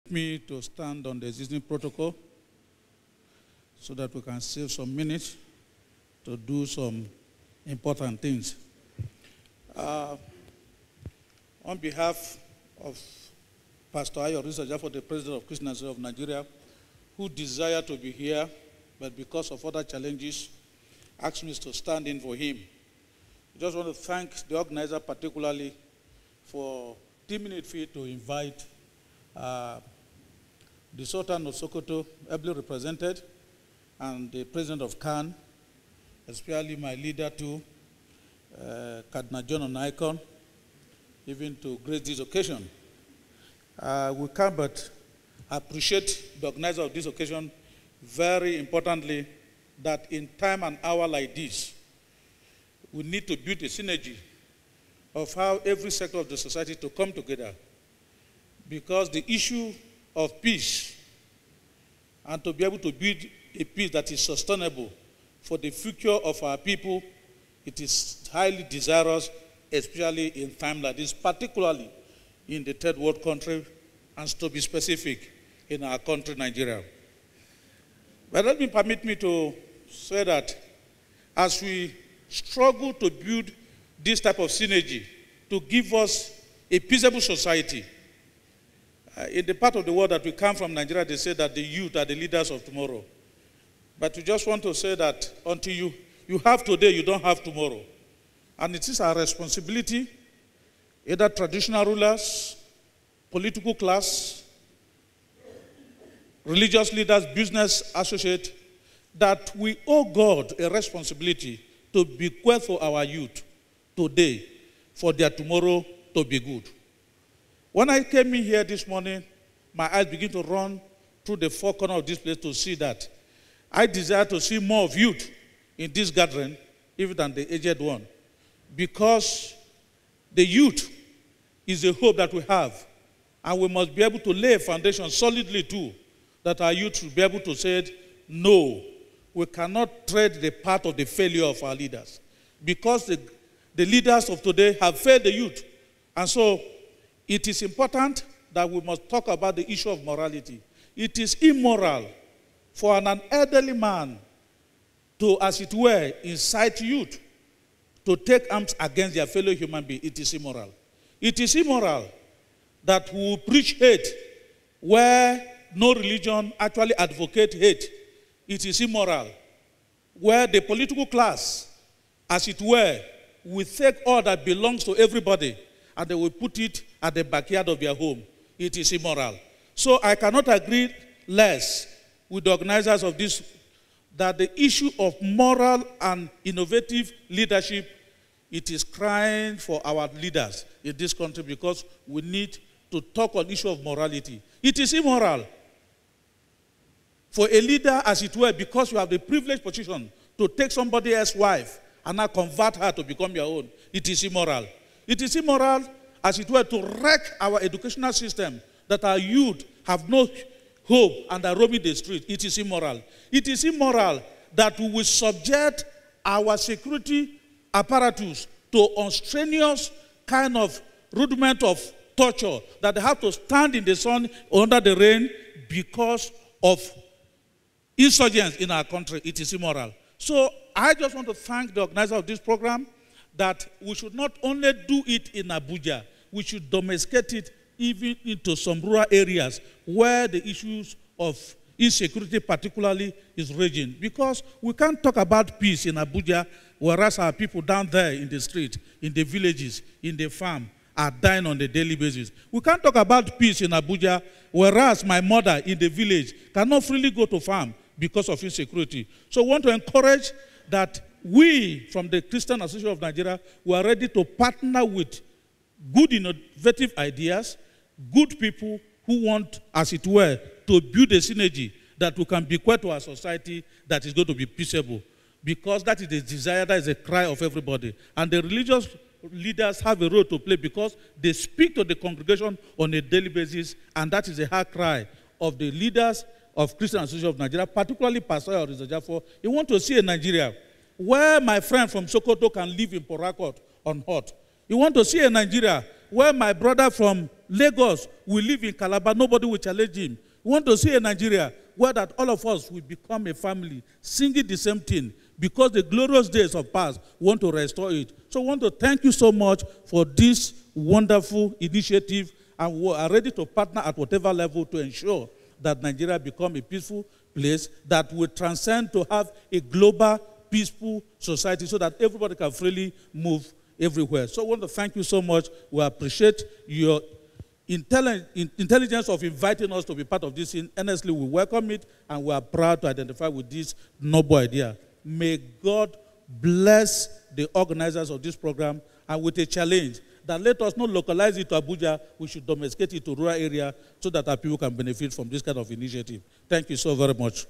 Me to stand on the existing protocol so that we can save some minutes to do some important things. On behalf of Pastor Ayo Oritsejafor, the President of Christian Association of Nigeria, who desire to be here, but because of other challenges, asked me to stand in for him. I just want to thank the organizer particularly for deeming it fit to invite the Sultan of Sokoto, ably represented, and the President of Khan, especially my leader too, Cardinal John Onaikon, even to grace this occasion. We can but appreciate the organizer of this occasion very importantly that in time and hour like this, we need to build a synergy of how every sector of the society to come together, because the issue of peace and to be able to build a peace that is sustainable for the future of our people, it is highly desirous, especially in time like this, particularly in the third world country, and to be specific, in our country, Nigeria. But let me permit me to say that as we struggle to build this type of synergy to give us a peaceable society, in the part of the world that we come from, Nigeria, they say that the youth are the leaders of tomorrow. But we just want to say that until you have today, you don't have tomorrow. And it is our responsibility, either traditional rulers, political class, religious leaders, business associates, that we owe God a responsibility to bequeath for our youth today for their tomorrow to be good. When I came in here this morning, my eyes began to run through the four corners of this place to see that I desire to see more of youth in this gathering, even than the aged one, because the youth is the hope that we have, and we must be able to lay a foundation solidly too, that our youth should be able to say, no, we cannot tread the path of the failure of our leaders, because the leaders of today have failed the youth. And so it is important that we must talk about the issue of morality. It is immoral for an elderly man to, as it were, incite youth to take arms against their fellow human being. It is immoral. It is immoral that we will preach hate where no religion actually advocates hate. It is immoral where the political class, as it were, will take all that belongs to everybody and they will put it at the backyard of their home. It is immoral. So I cannot agree less with the organizers of this, that the issue of moral and innovative leadership, it is crying for our leaders in this country, because we need to talk on the issue of morality. It is immoral for a leader, as it were, because you have the privileged position to take somebody else's wife and now convert her to become your own. It is immoral. It is immoral, as it were, to wreck our educational system, that our youth have no hope and are roaming the street. It is immoral. It is immoral that we will subject our security apparatus to unstrenuous kind of rudiment of torture, that they have to stand in the sun under the rain because of insurgents in our country. It is immoral. So I just want to thank the organizer of this program, that we should not only do it in Abuja, we should domesticate it even into some rural areas where the issues of insecurity particularly is raging. Because we can't talk about peace in Abuja, whereas our people down there in the street, in the villages, in the farm, are dying on a daily basis. We can't talk about peace in Abuja, whereas my mother in the village cannot freely go to farm because of insecurity. So I want to encourage that we, from the Christian Association of Nigeria, we are ready to partner with good innovative ideas, good people who want, as it were, to build a synergy that we can bequeath to our society that is going to be peaceable. Because that is the desire, that is a cry of everybody. And the religious leaders have a role to play, because they speak to the congregation on a daily basis, and that is a hard cry of the leaders of Christian Association of Nigeria, particularly Pastor Ayo Oritsejafor. You want to see a Nigeria where my friend from Sokoto can live in Port Harcourt on hot. You want to see a Nigeria where my brother from Lagos will live in Calabar, nobody will challenge him. We want to see a Nigeria where that all of us will become a family, singing the same thing, because the glorious days of past want to restore it. So I want to thank you so much for this wonderful initiative, and we are ready to partner at whatever level to ensure that Nigeria become a peaceful place that will transcend to have a global, peaceful society so that everybody can freely move everywhere. So I want to thank you so much. We appreciate your intelligence of inviting us to be part of this thing. Honestly, we welcome it, and we are proud to identify with this noble idea. May God bless the organizers of this program, and with a challenge that let us not localize it to Abuja, we should domesticate it to rural area so that our people can benefit from this kind of initiative. Thank you so very much.